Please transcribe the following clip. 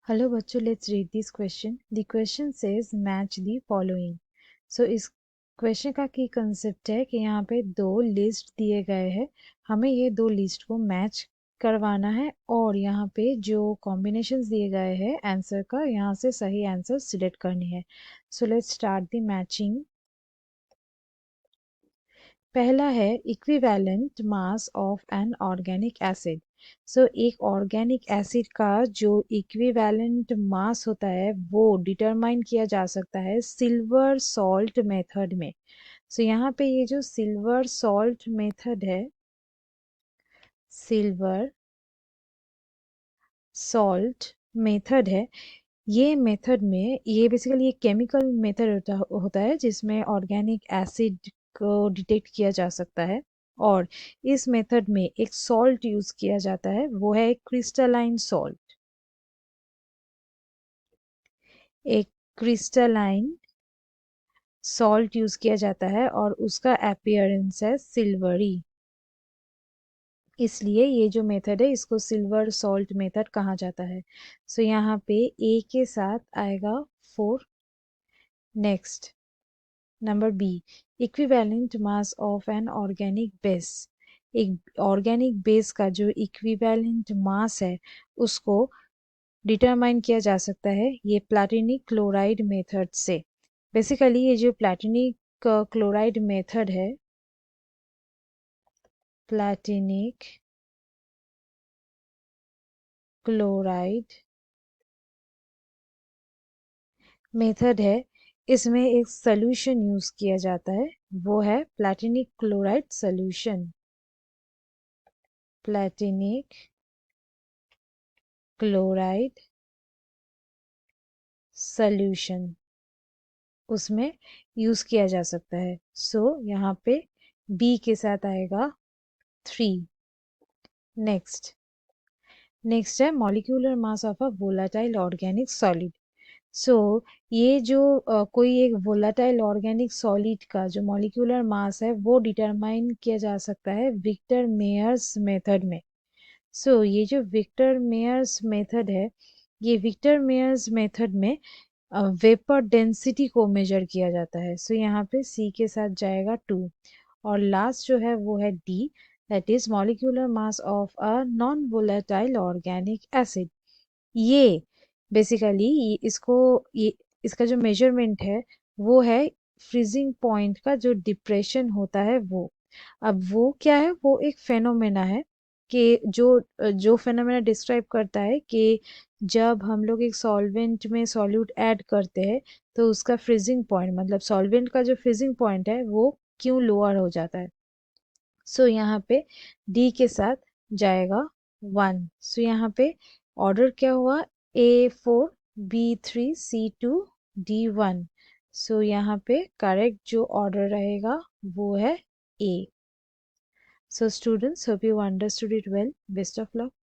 Hello बच्चों, let's read this question. The question says match the following. So इस क्वेश्चन का की कंसेप्ट है कि यहाँ पे दो लिस्ट दिए गए हैं. हमें ये दो लिस्ट को मैच करवाना है और यहाँ पे जो कॉम्बिनेशंस दिए गए हैं आंसर का, यहाँ से सही आंसर सिलेक्ट करनी है. So let's start the matching. पहला है equivalent mass of an organic acid. So एक ऑर्गेनिक एसिड का जो इक्विवेलेंट मास होता है वो डिटरमाइन किया जा सकता है सिल्वर सॉल्ट मेथड में. सो यहाँ पे ये जो सिल्वर सॉल्ट मेथड है, सिल्वर सॉल्ट मेथड है, ये मेथड में ये बेसिकली एक केमिकल मेथड होता है जिसमें ऑर्गेनिक एसिड को डिटेक्ट किया जा सकता है. और इस मेथड में एक सॉल्ट यूज किया जाता है, वो है क्रिस्टलाइन सॉल्ट. एक क्रिस्टलाइन सॉल्ट यूज किया जाता है और उसका अपीयरेंस है सिल्वरी. इसलिए ये जो मेथड है इसको सिल्वर सॉल्ट मेथड कहा जाता है. सो यहाँ पे ए के साथ आएगा 4. Next, number B, equivalent mass of an organic base. एक ऑर्गेनिक बेस का जो इक्विवेलेंट मास है उसको डिटरमाइन किया जा सकता है ये प्लैटिनिक क्लोराइड मेथड से. बेसिकली ये जो प्लैटिनिक क्लोराइड मेथड है, प्लैटिनिक क्लोराइड मेथड है, इसमें एक सॉल्यूशन यूज किया जाता है, वो है प्लैटिनिक क्लोराइड सॉल्यूशन. प्लैटिनिक क्लोराइड सॉल्यूशन उसमें यूज किया जा सकता है. सो यहाँ पे बी के साथ आएगा 3. नेक्स्ट है molecular mass of a volatile organic solid. So ये जो कोई एक वोलाटाइल ऑर्गेनिक सॉलिड का जो मॉलिक्यूलर मास है वो डिटरमाइन किया जा सकता है विक्टर मेयर्स मेथड में. सो ये जो विक्टर मेयर्स मेथड है, ये विक्टर मेयर्स मेथड में वेपर डेंसिटी को मेजर किया जाता है. सो यहाँ पे सी के साथ जाएगा 2. और लास्ट जो है वो है D, that is molecular mass of a non volatile organic acid. ये बेसिकली ये इसका जो मेजरमेंट है वो है फ्रीजिंग पॉइंट का जो डिप्रेशन होता है वो. अब वो क्या है, वो एक फेनोमेना है कि जो फेनोमेना डिस्क्राइब करता है कि जब हम लोग एक सॉल्वेंट में सॉल्यूट ऐड करते हैं तो उसका फ्रीजिंग पॉइंट, मतलब सॉल्वेंट का जो फ्रीजिंग पॉइंट है वो क्यों लोअर हो जाता है. सो यहाँ पे डी के साथ जाएगा 1. सो यहाँ पे ऑर्डर क्या हुआ, A4 B3 C2 D1. सो यहाँ पे करेक्ट जो ऑर्डर रहेगा वो है A. So students, hope you understood it well. Best of luck.